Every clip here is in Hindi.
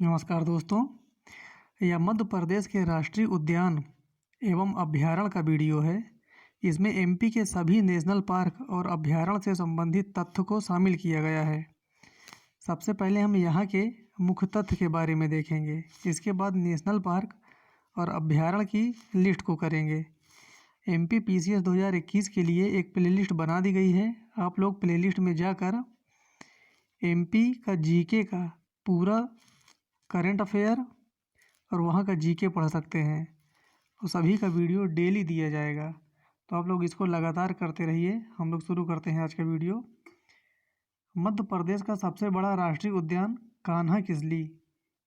नमस्कार दोस्तों। यह मध्य प्रदेश के राष्ट्रीय उद्यान एवं अभयारण्य का वीडियो है। इसमें एमपी के सभी नेशनल पार्क और अभयारण्य से संबंधित तथ्य को शामिल किया गया है। सबसे पहले हम यहाँ के मुख्य तथ्य के बारे में देखेंगे। इसके बाद नेशनल पार्क और अभयारण्य की लिस्ट को करेंगे। एमपी पीसीएस 2021 के लिए एक प्लेलिस्ट बना दी गई है। आप लोग प्लेलिस्ट में जाकर एमपी का जीके का पूरा करंट अफेयर और वहाँ का जीके पढ़ सकते हैं और सभी का वीडियो डेली दिया जाएगा, तो आप लोग इसको लगातार करते रहिए। हम लोग शुरू करते हैं आज का वीडियो। मध्य प्रदेश का सबसे बड़ा राष्ट्रीय उद्यान कान्हा किसली,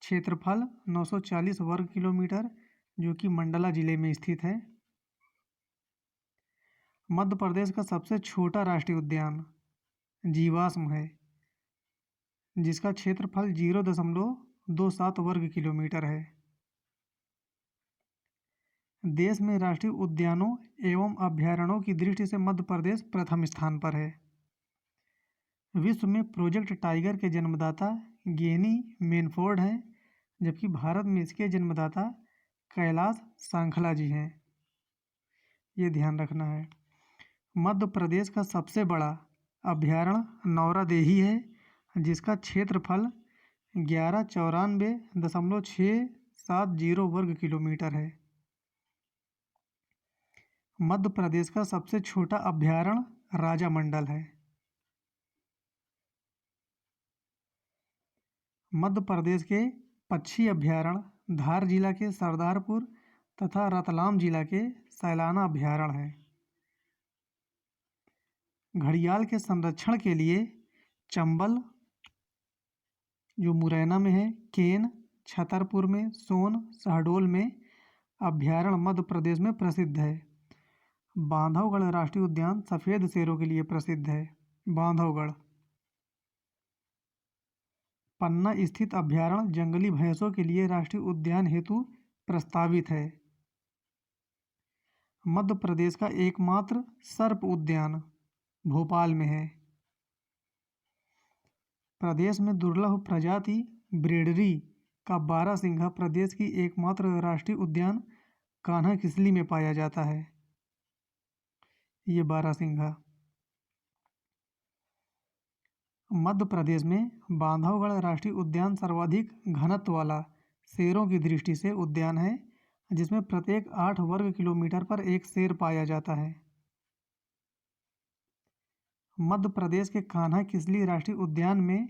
क्षेत्रफल 940 वर्ग किलोमीटर, जो कि मंडला जिले में स्थित है। मध्य प्रदेश का सबसे छोटा राष्ट्रीय उद्यान जीवाश्म है, जिसका क्षेत्रफल 0.27 वर्ग किलोमीटर है। देश में राष्ट्रीय उद्यानों एवं अभयारण्यों की दृष्टि से मध्य प्रदेश प्रथम स्थान पर है। विश्व में प्रोजेक्ट टाइगर के जन्मदाता गेनी मेनफोर्ड हैं, जबकि भारत में इसके जन्मदाता कैलाश सांखला जी हैं। ये ध्यान रखना है। मध्य प्रदेश का सबसे बड़ा अभयारण्य नौरादेही है, जिसका क्षेत्रफल 1194.670 वर्ग किलोमीटर है। मध्य प्रदेश का सबसे छोटा अभयारण्य राजामंडल है। मध्य प्रदेश के पक्षी अभयारण्य धार जिला के सरदारपुर तथा रतलाम जिला के सैलाना अभयारण्य है। घड़ियाल के संरक्षण के लिए चंबल जो मुरैना में है, केन, छतरपुर में, सोन, शहडोल में अभयारण्य मध्य प्रदेश में प्रसिद्ध है। बांधवगढ़ राष्ट्रीय उद्यान सफ़ेद शेरों के लिए प्रसिद्ध है। बांधवगढ़ पन्ना स्थित अभयारण्य जंगली भैंसों के लिए राष्ट्रीय उद्यान हेतु प्रस्तावित है। मध्य प्रदेश का एकमात्र सर्प उद्यान भोपाल में है। प्रदेश में दुर्लभ प्रजाति ब्रेडरी का बारहसिंघा प्रदेश की एकमात्र राष्ट्रीय उद्यान कान्हा किसली में पाया जाता है। ये बारहसिंघा मध्य प्रदेश में बांधवगढ़ राष्ट्रीय उद्यान सर्वाधिक घनत्व वाला शेरों की दृष्टि से उद्यान है, जिसमें प्रत्येक 8 वर्ग किलोमीटर पर एक शेर पाया जाता है। मध्य प्रदेश के कान्हा किसली राष्ट्रीय उद्यान में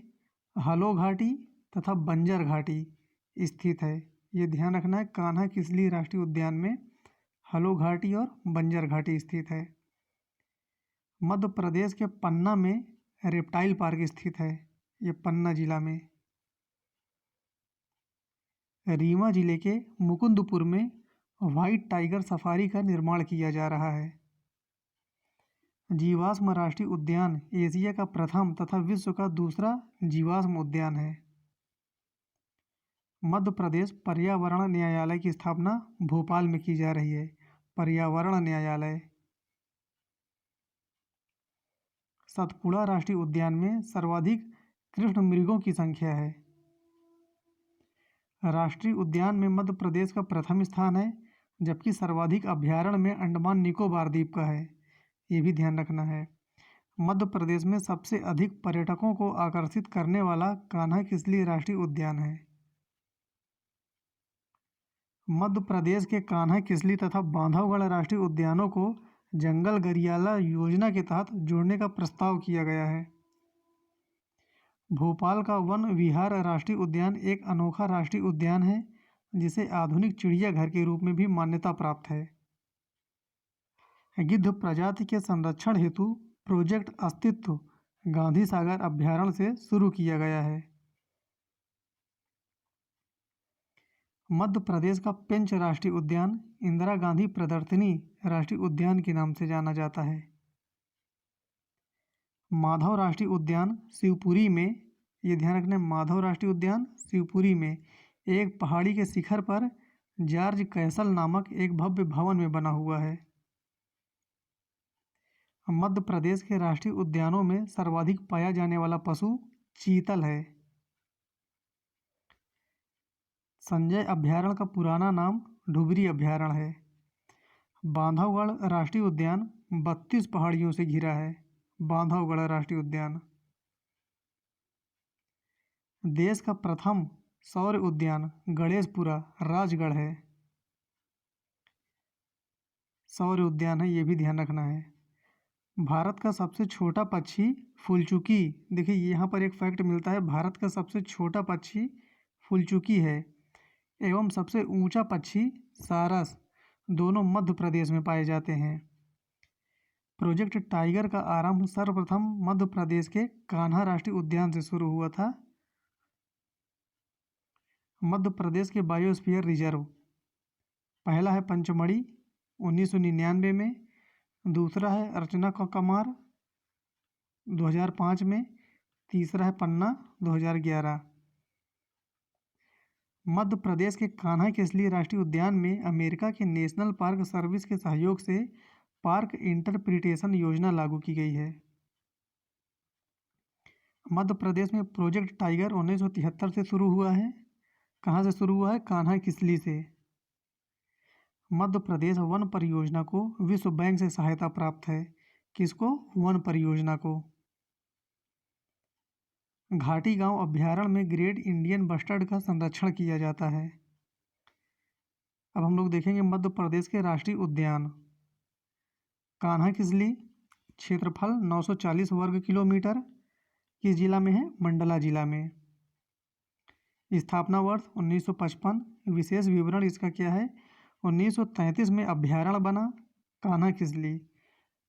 हलो घाटी तथा बंजर घाटी स्थित है। ये ध्यान रखना है, कान्हा किसली राष्ट्रीय उद्यान में हलो घाटी और बंजर घाटी स्थित है। मध्य प्रदेश के पन्ना में रेप्टाइल पार्क स्थित है। ये पन्ना जिला में। रीवा जिले के मुकुंदपुर में व्हाइट टाइगर सफारी का निर्माण किया जा रहा है। जीवाश्म राष्ट्रीय उद्यान एशिया का प्रथम तथा विश्व का दूसरा जीवाश्म उद्यान है। मध्य प्रदेश पर्यावरण न्यायालय की स्थापना भोपाल में की जा रही है। पर्यावरण न्यायालय। सतपुड़ा राष्ट्रीय उद्यान में सर्वाधिक कृष्ण मृगों की संख्या है। राष्ट्रीय उद्यान में मध्य प्रदेश का प्रथम स्थान है, जबकि सर्वाधिक अभयारण्य में अंडमान निकोबार द्वीप का है। ये भी ध्यान रखना है। मध्य प्रदेश में सबसे अधिक पर्यटकों को आकर्षित करने वाला कान्हा किसली राष्ट्रीय उद्यान है। मध्य प्रदेश के कान्हा किसली तथा बांधवगढ़ राष्ट्रीय उद्यानों को जंगल गरियाला योजना के तहत जोड़ने का प्रस्ताव किया गया है। भोपाल का वन विहार राष्ट्रीय उद्यान एक अनोखा राष्ट्रीय उद्यान है, जिसे आधुनिक चिड़ियाघर के रूप में भी मान्यता प्राप्त है। गिद्ध प्रजाति के संरक्षण हेतु प्रोजेक्ट अस्तित्व गांधी सागर अभयारण्य से शुरू किया गया है। मध्य प्रदेश का पेंच राष्ट्रीय उद्यान इंदिरा गांधी प्रदर्शनी राष्ट्रीय उद्यान के नाम से जाना जाता है। माधव राष्ट्रीय उद्यान शिवपुरी में, ये ध्यान रखना, माधव राष्ट्रीय उद्यान शिवपुरी में एक पहाड़ी के शिखर पर जॉर्ज कैसल नामक एक भव्य भवन में बना हुआ है। मध्य प्रदेश के राष्ट्रीय उद्यानों में सर्वाधिक पाया जाने वाला पशु चीतल है। संजय अभयारण्य का पुराना नाम ढुबरी अभयारण्य है। बांधवगढ़ राष्ट्रीय उद्यान 32 पहाड़ियों से घिरा है। बांधवगढ़ राष्ट्रीय उद्यान। देश का प्रथम सौर उद्यान गणेशपुरा राजगढ़ है। सौर उद्यान है, ये भी ध्यान रखना है। भारत का सबसे छोटा पक्षी फुलचुकी। देखिए यहाँ पर एक फैक्ट मिलता है, भारत का सबसे छोटा पक्षी फुलचुकी है एवं सबसे ऊंचा पक्षी सारस, दोनों मध्य प्रदेश में पाए जाते हैं। प्रोजेक्ट टाइगर का आरंभ सर्वप्रथम मध्य प्रदेश के कान्हा राष्ट्रीय उद्यान से शुरू हुआ था। मध्य प्रदेश के बायोस्फीयर रिजर्व, पहला है पंचमढ़ी 1999 में, दूसरा है अर्चना का कमार 2005 में, तीसरा है पन्ना 2011। मध्य प्रदेश के कान्हा केसली राष्ट्रीय उद्यान में अमेरिका के नेशनल पार्क सर्विस के सहयोग से पार्क इंटरप्रिटेशन योजना लागू की गई है। मध्य प्रदेश में प्रोजेक्ट टाइगर 1973 से शुरू हुआ है। कहाँ से शुरू हुआ है? कान्हा किसली से। मध्य प्रदेश वन परियोजना को विश्व बैंक से सहायता प्राप्त है। किसको? वन परियोजना को। घाटी गांव अभयारण्य में ग्रेट इंडियन बस्टर्ड का संरक्षण किया जाता है। अब हम लोग देखेंगे मध्य प्रदेश के राष्ट्रीय उद्यान। कान्हा किसली, क्षेत्रफल 940 वर्ग किलोमीटर, किस जिला में है? मंडला जिला में। स्थापना वर्ष 1955। विशेष विवरण इसका क्या है? 1933 में अभयारण्य बना कान्हा किसली।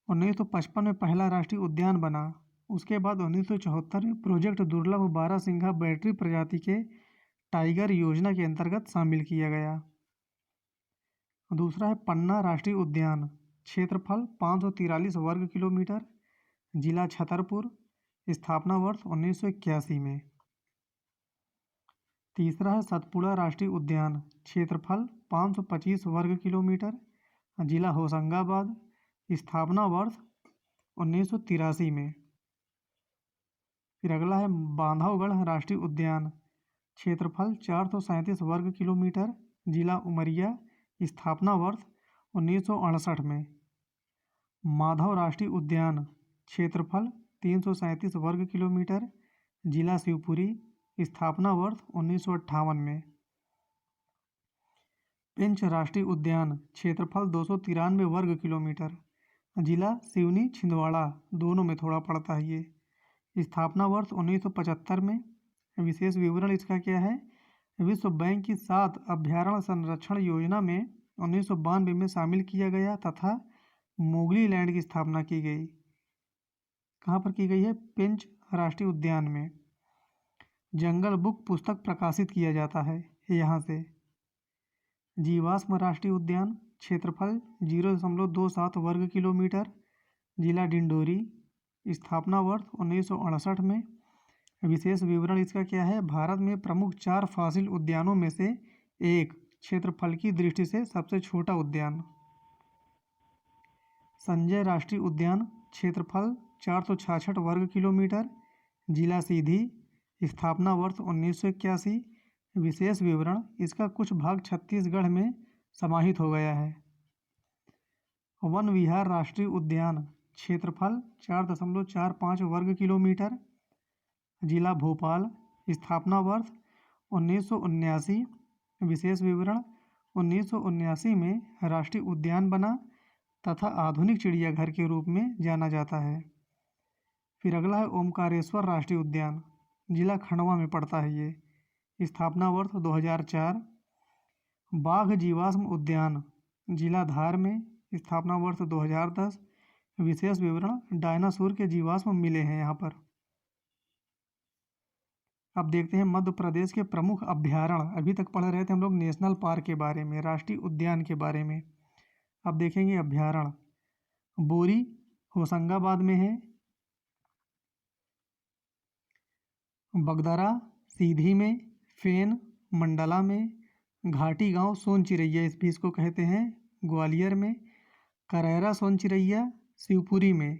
1955 में पहला राष्ट्रीय उद्यान बना। उसके बाद 1974 में प्रोजेक्ट दुर्लभ बारहसिंघा बैटरी प्रजाति के टाइगर योजना के अंतर्गत शामिल किया गया। दूसरा है पन्ना राष्ट्रीय उद्यान, क्षेत्रफल 543 वर्ग किलोमीटर, जिला छतरपुर, स्थापना वर्ष 1981 में। तीसरा है सतपुड़ा राष्ट्रीय उद्यान, क्षेत्रफल 525 वर्ग किलोमीटर, जिला होशंगाबाद, स्थापना वर्ष 1983 में। फिर अगला है बांधवगढ़ राष्ट्रीय उद्यान, क्षेत्रफल 437 वर्ग किलोमीटर, जिला उमरिया, स्थापना वर्ष 1968 में। माधव राष्ट्रीय उद्यान, क्षेत्रफल 337 वर्ग किलोमीटर, जिला शिवपुरी, स्थापना वर्ष 1958 में। पेंच राष्ट्रीय उद्यान, क्षेत्रफल 293 वर्ग किलोमीटर, जिला सिवनी छिंदवाड़ा, दोनों में थोड़ा पड़ता है ये, स्थापना वर्ष 1975 में। विशेष विवरण इसका क्या है? विश्व बैंक की 7 अभयारण्य संरक्षण योजना में 1992 में शामिल किया गया तथा मोगली लैंड की स्थापना की गई। कहाँ पर की गई है? पेंच राष्ट्रीय उद्यान में। जंगल बुक पुस्तक प्रकाशित किया जाता है यहाँ से। जीवाश्म राष्ट्रीय उद्यान, क्षेत्रफल 0.27 वर्ग किलोमीटर, जिला डिंडोरी, स्थापना वर्ष 1968 में। विशेष विवरण इसका क्या है? भारत में प्रमुख 4 फॉसिल उद्यानों में से एक, क्षेत्रफल की दृष्टि से सबसे छोटा उद्यान। संजय राष्ट्रीय उद्यान, क्षेत्रफल 466 वर्ग किलोमीटर, जिला सीधी, स्थापना वर्ष 1981। विशेष विवरण इसका कुछ भाग छत्तीसगढ़ में समाहित हो गया है। वन विहार राष्ट्रीय उद्यान, क्षेत्रफल 4.45 वर्ग किलोमीटर, जिला भोपाल, स्थापना वर्ष 1979। विशेष विवरण 1979 में राष्ट्रीय उद्यान बना तथा आधुनिक चिड़ियाघर के रूप में जाना जाता है। फिर अगला है ओमकारेश्वर राष्ट्रीय उद्यान, जिला खंडवा में पड़ता है ये, स्थापना वर्ष 2004। बाघ जीवाश्म उद्यान, जिला धार में, स्थापना वर्ष 2010। विशेष विवरण डायनासोर के जीवाश्म मिले हैं यहाँ पर। अब देखते हैं मध्य प्रदेश के प्रमुख अभयारण्य। अभी तक पढ़ रहे थे हम लोग नेशनल पार्क के बारे में, राष्ट्रीय उद्यान के बारे में। अब देखेंगे अभयारण्य। बोरी होशंगाबाद में है, बगदरा सीधी में, फेन मंडला में, घाटी गांव सोन चिरैया इस भी इसको कहते हैं ग्वालियर में, करैरा सोन चिरैया शिवपुरी में,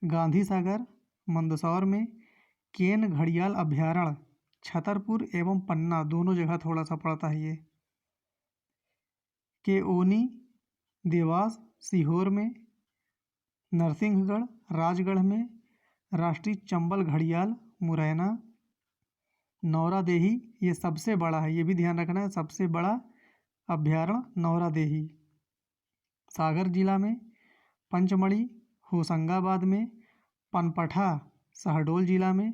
गांधी सागर मंदसौर में, केन घड़ियाल अभयारण्य छतरपुर एवं पन्ना दोनों जगह थोड़ा सा पड़ता है ये। केओनी देवास सीहोर में, नरसिंहगढ़ राजगढ़ में, राष्ट्रीय चंबल घड़ियाल मुरैना, नौरादेही ये सबसे बड़ा है, ये भी ध्यान रखना है, सबसे बड़ा अभ्यारण्य नौरादेही सागर जिला में, पंचमढ़ी होशंगाबाद में, पनपठा शहडोल जिला में,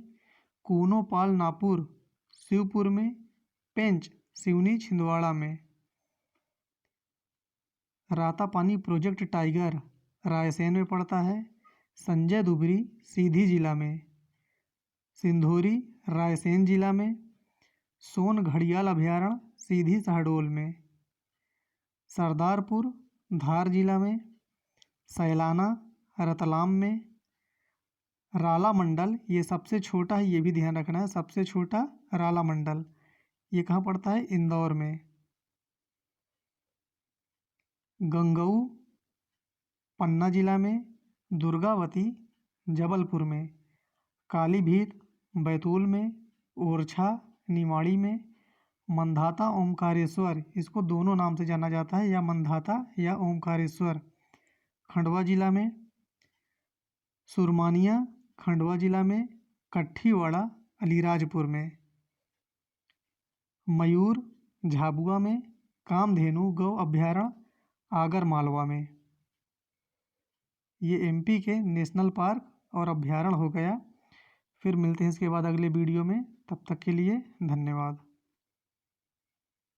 कूनोपाल नापुर शिवपुर में, पेंच सिवनी छिंदवाड़ा में। रातापानी प्रोजेक्ट टाइगर रायसेन में पड़ता है, संजय दुबरी सीधी जिला में, सिंधोरी रायसेन जिला में, सोन घड़ियाल अभयारण्य सीधी शहडोल में, सरदारपुर धार जिला में, सैलाना रतलाम में, राला मंडल ये सबसे छोटा है, ये भी ध्यान रखना है, सबसे छोटा राला मंडल ये कहाँ पड़ता है? इंदौर में। गंगऊ पन्ना जिला में, दुर्गावती जबलपुर में, कालीभीत बैतूल में, ओरछा निमाड़ी में, मंधाता ओमकारेश्वर इसको दोनों नाम से जाना जाता है, या मंधाता या ओमकारेश्वर खंडवा जिला में, सुरमानिया खंडवा जिला में, कट्ठीवाड़ा अलीराजपुर में, मयूर झाबुआ में, कामधेनु गौ अभयारण्य आगर मालवा में। ये एमपी के नेशनल पार्क और अभयारण्य हो गया। फिर मिलते हैं इसके बाद अगले वीडियो में, तब तक के लिए धन्यवाद।